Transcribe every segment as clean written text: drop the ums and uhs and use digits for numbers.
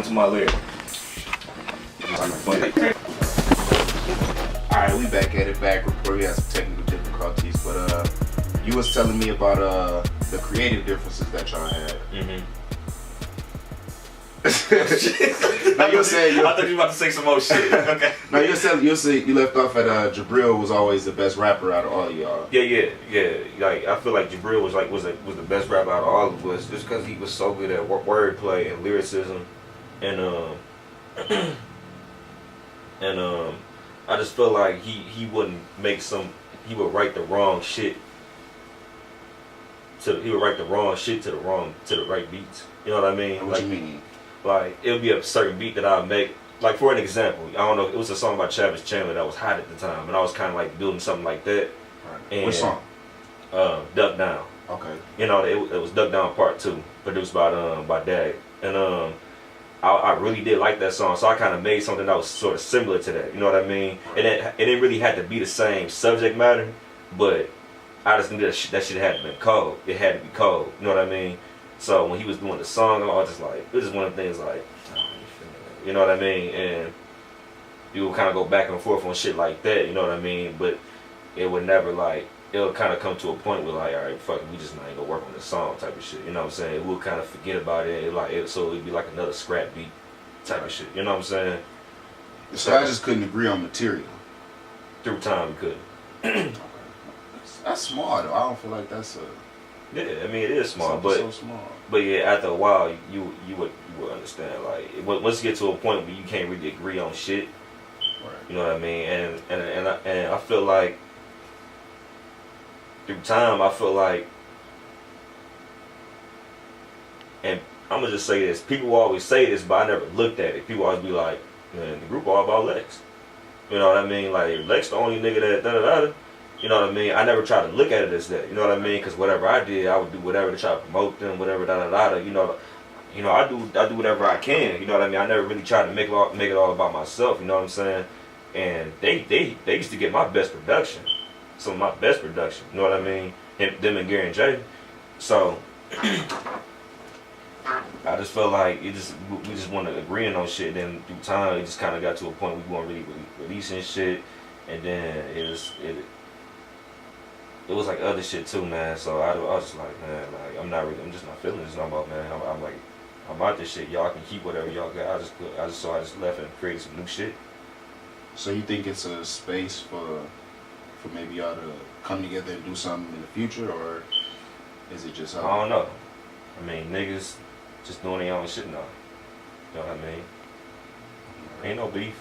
to my lyric. Alright, we back at it before we had some technical difficulties, but you was telling me about the creative differences that y'all had. Now you'll say I thought you were about to say some more shit. Okay. No, you'll say you left off at Jabril was always the best rapper out of all of y'all. Yeah. Like I feel like Jabril was the best rapper out of all of us, just because he was so good at wordplay and lyricism, and I just feel like he wouldn't make he would write the wrong shit. He would write the wrong shit to the right beats. You know what I mean? What you mean? Like, it would be a certain beat that I would make. Like, for an example, I don't know, it was a song by Travis Chandler that was hot at the time, and I was kind of like building something like that. Right. And, what song? Duck Down. Okay. You know, it was Duck Down Part 2, produced by Dad. And I really did like that song, so I kind of made something that was sort of similar to that. You know what I mean? And it didn't really have to be the same subject matter, but I just knew that shit had to be cold. It had to be cold. You know what I mean? So when he was doing the song, I was just like, this is one of the things like, you know what I mean? And you would kind of go back and forth on shit like that, you know what I mean? But it would never like, it would kind of come to a point where like, all right, fuck it, we just not even gonna work on this song type of shit, you know what I'm saying? We'll kind of forget about it, so it'd be like another scrap beat type of shit, you know what I'm saying? So I just couldn't agree on material. Through time, we couldn't. That's small though. I don't feel like that's a... Yeah, I mean it is small, but so small. But yeah, after a while, you would understand. Like once you get to a point where you can't really agree on shit, right. You know what I mean? And I feel like through time, I feel like, and I'm gonna just say this: people always say this, but I never looked at it. People always be like, "Man, the group all about Lex." You know what I mean? Like Lex, the only nigga that da da da. You know what I mean? I never tried to look at it as that. You know what I mean? Because whatever I did, I would do whatever to try to promote them, whatever da da da. You know, I do whatever I can. You know what I mean? I never really tried to make it all about myself. You know what I'm saying? And they used to get my best production, some of my best production. You know what I mean? Them and Gary and Jay. So I just felt like we just wanted to agree on shit. Then through time, it just kind of got to a point we weren't really releasing shit, and then it was like other shit too, man. So I was just like, man, like I'm just not feeling this no more, man. I'm like, I'm out this shit. Y'all can keep whatever y'all got. I just left and created some new shit. So you think it's a space for maybe y'all to come together and do something in the future, or is it just? I don't know. I mean, niggas just doing their own shit now. You know what I mean? Ain't no beef.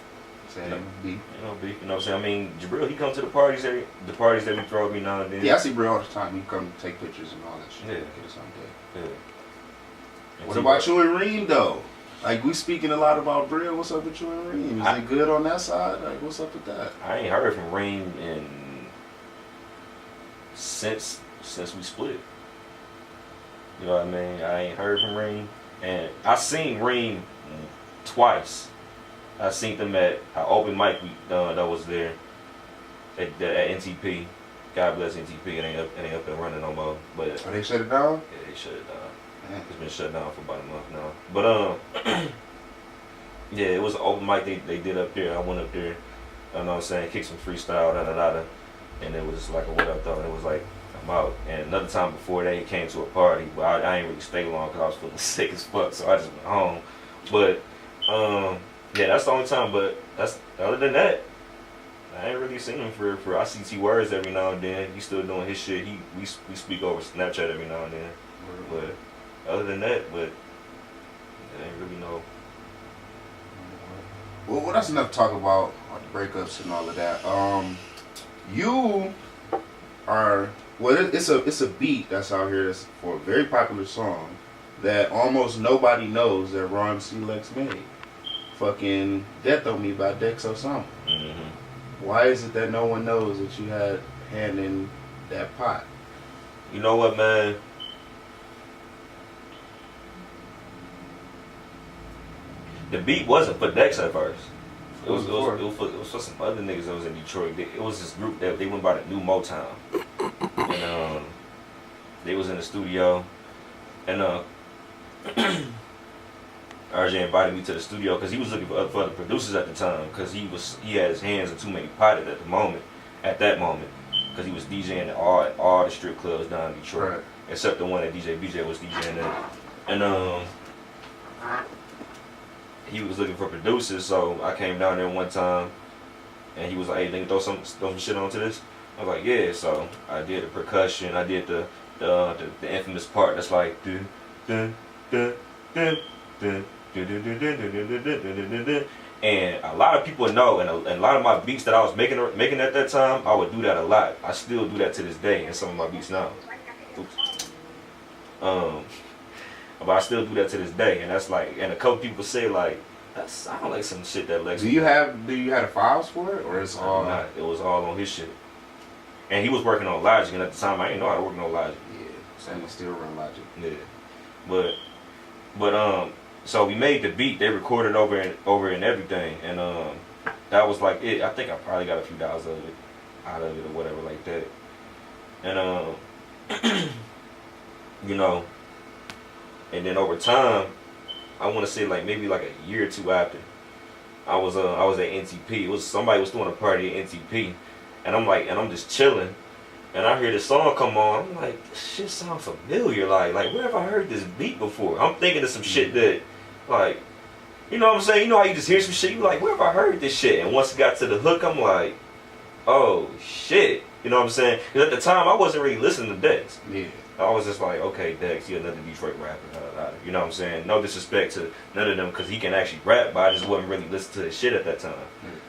Ain't no beef. Ain't no beef. You know what I'm saying? I mean, Jabril, he come to the parties that we throw every now and then. Yeah, I see Bro all the time. He come take pictures and all that shit. Yeah. Get us on day. Yeah. What about you and Reem though? Like, we speaking a lot about Brill. What's up with you and Reem? Is it good on that side? Like, what's up with that? I ain't heard from Reem since we split. You know what I mean? I ain't heard from Reem, and I seen Reem twice. I seen them at an open mic that was there at NTP. God bless NTP. It ain't up and running no more. But they shut it down? Yeah, they shut it down. Man. It's been shut down for about a month now. But yeah, it was an open mic they did up there. I went up there. You know what I'm saying? Kicked some freestyle, and it was just like what I thought. It was like, I'm out. And another time before that, he came to a party, but I ain't really stay long because I was feeling sick as fuck, so I just went home. But yeah, that's the only time. But other than that, I ain't really seen him for ICT words every now and then. He's still doing his shit. We speak over Snapchat every now and then. But other than that, but I ain't really know. Well, that's enough to talk about the breakups and all of that. You are it's a beat that's out here that's for a very popular song that almost nobody knows that Ron C. Lex made. Fucking Death on Me by Dex Osama. Mm-hmm. Why is it that no one knows that you had hand in that pot? You know what, man? The beat wasn't for Dex at first. It was for some other niggas that was in Detroit. It was this group that they went by the New Motown. And they was in the studio. And RJ invited me to the studio because he was looking for other producers at the time because he had his hands in too many pots at that moment because he was DJing at all the strip clubs down in Detroit, Right. except the one that DJ BJ was DJing at. And he was looking for producers, so I came down there one time and he was like, "Hey, nigga, throw some shit onto this." I was like, "Yeah." So I did the percussion, I did the infamous part that's like dun, dun, dun, dun, dun, dun, dun, dun, dun, dun, dun, dun, dun, dun. And a lot of people know, and a lot of my beats that I was making at that time, I would do that a lot. I still do that to this day in some of my beats now. Oops. But I still do that to this day, and that's like, and a couple people say like, that sound like some shit that Lex. Do you have the files for it, or it's all? Not. It was all on his shit. And he was working on Logic, and at the time I didn't know how to work on Logic. Yeah, so you still run Logic. Yeah, but so we made the beat. They recorded over and everything, and that was like it. I think I probably got a few dollars out of it or whatever like that. And you know, and then over time, I want to say like maybe like a year or two after, I was at NTP. It was somebody was throwing a party at NTP, and I'm just chilling, and I hear this song come on. I'm like, this shit sounds familiar. Like where have I heard this beat before? I'm thinking of some shit that, like, you know what I'm saying? You know how you just hear some shit, you like, where have I heard this shit? And once it got to the hook, I'm like, oh shit. You know what I'm saying? Because at the time I wasn't really listening to Dex. Yeah. I was just like, okay, Dex, you're another Detroit rapper. You know what I'm saying? No disrespect to none of them because he can actually rap, but I just wasn't really listening to his shit at that time.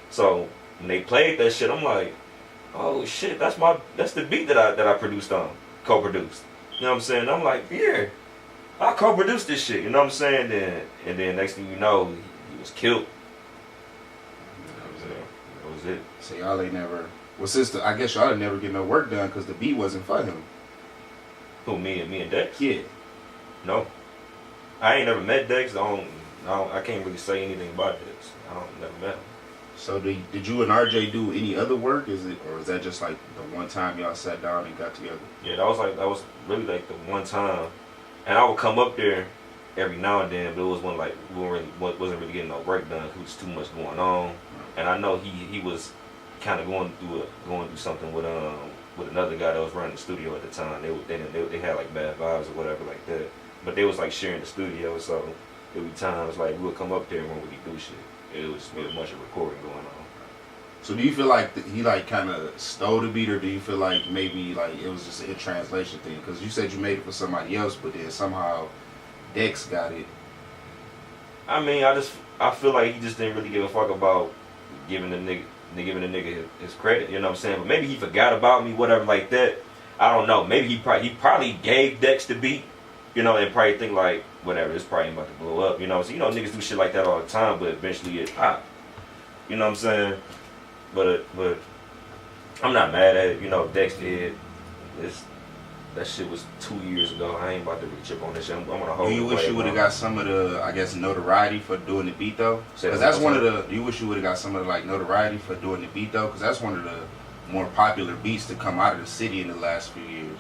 So when they played that shit, I'm like, oh shit, that's the beat that I produced on, co-produced. You know what I'm saying? I'm like, yeah, I co-produced this shit. You know what I'm saying? Then next thing you know, he was killed. That was it. So y'all ain't never. Well, sister, I guess y'all didn't never get no work done because the beat wasn't for him. Who, me and Dex? Yeah. No. I ain't never met Dex. I can't really say anything about Dex. Never met him. So did you and RJ do any other work? Or is that just like the one time y'all sat down and got together? Yeah, that was really like the one time. And I would come up there every now and then, but it was when like we wasn't really getting no work done. There was too much going on. And I know he was kind of going through something with another guy that was running the studio at the time. They had like bad vibes or whatever like that. But they was like sharing the studio, so there would be times like we would come up there and when we do shit. It was a bunch of recording going on. So do you feel like he like kind of stole the beat, or do you feel like maybe like it was just a translation thing? Because you said you made it for somebody else, but then somehow Dex got it. I mean, I feel like he just didn't really give a fuck about giving the nigga his credit. You know what I'm saying? But maybe he forgot about me, whatever like that. I don't know. Maybe he probably gave Dex the beat, you know, and probably think like, whatever, it's probably about to blow up, you know. So, you know, niggas do shit like that all the time, but eventually it pop. You know what I'm saying? But I'm not mad at it. You know, Dex did. That shit was 2 years ago. I ain't about to reach up on this shit. I'm gonna hold. Do you wish you would have got some of the, I guess, notoriety for doing the beat though? Because that's one of the. Do you wish you would have got some of the like notoriety for doing the beat though? Because that's one of the more popular beats to come out of the city in the last few years.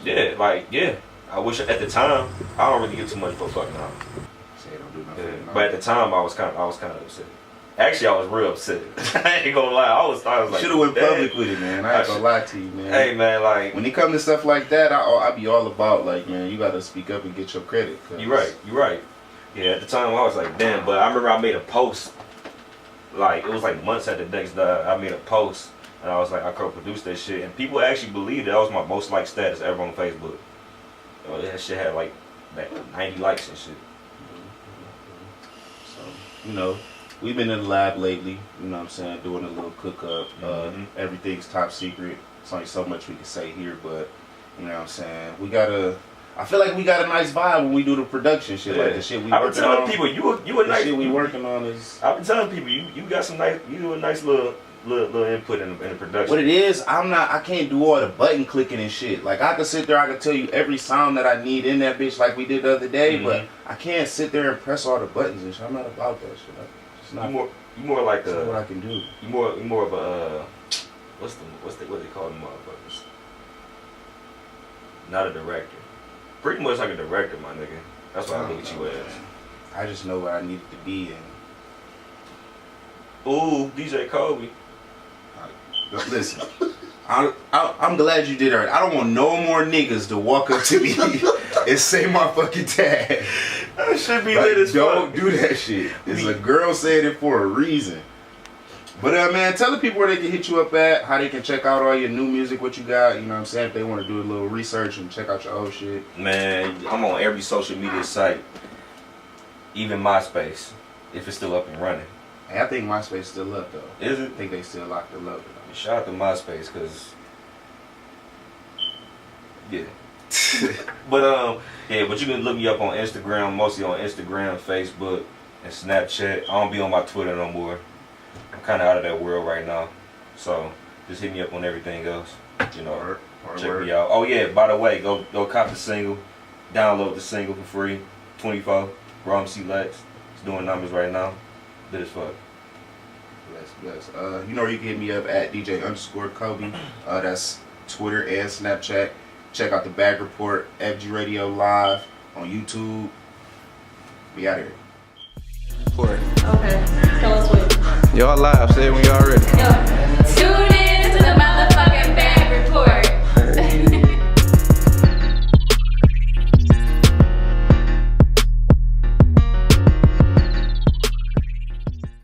Yeah. I wish at the time I don't really give too much for a fuck now. Say don't do nothing. Yeah. But at the time I was kind of upset. Actually, I was real upset. I ain't gonna lie. I was like, should have went public with it, man. I ain't gonna lie to you, man. Hey, man, like when it comes to stuff like that, I be all about like, man, you gotta speak up and get your credit. You right. Yeah, at the time I was like, damn. But I remember I made a post. Like it was like months after Dex died. I made a post and I was like, I co-produced that shit, and people actually believed that was my most liked status ever on Facebook. That shit had like 90 likes and shit. So, you know, we've been in the lab lately, you know what I'm saying, doing a little cook up. Everything's top secret. It's only so much we can say here, but you know what I'm saying, I feel like we got a nice vibe when we do the production shit. Like the shit we I've been telling people you a nice shit we working on is. I've been telling people you got some nice, you do a nice little input in the production. What it is, I can't do all the button clicking and shit. Like I can sit there, I can tell you every sound that I need in that bitch like we did the other day, but I can't sit there and press all the buttons and shit. I'm not about that shit. It's not. You more like what I can do. You more of a what they call them motherfuckers? Not a director. Pretty much like a director, my nigga. That's what I look at you as. I just know where I needed to be, and Ooh, DJ Kobe. listen. I'm glad you did it. I don't want no more niggas to walk up to me and say my fucking tag. That should be Like, lit as fuck. don't do that shit. It's a girl saying it for a reason. But man, tell the people where they can hit you up at, how they can check out all your new music, what you got, you know what I'm saying, if they want to do a little research and check out your old shit. Man, I'm on every social media site, even MySpace, if it's still up and running. Hey, I think MySpace still up though. Is I it? think they still locked it up. Shout out to MySpace, cause yeah. But but you can look me up on Instagram, mostly on Instagram, Facebook, and Snapchat. I don't be on my Twitter no more. I'm kind of out of that world right now, so just hit me up on everything else. You know, check me out. Oh yeah, by the way, go cop the single, download the single for free. 24, Rom C Lex. It's doing numbers right now. Good as fuck. Bless. You know where you can hit me up at DJ_Kobe. That's Twitter and Snapchat. Check out the Bag Report, FG Radio Live on YouTube. We out here. Okay. Tell us what. Y'all live. Say it when y'all ready. Yo.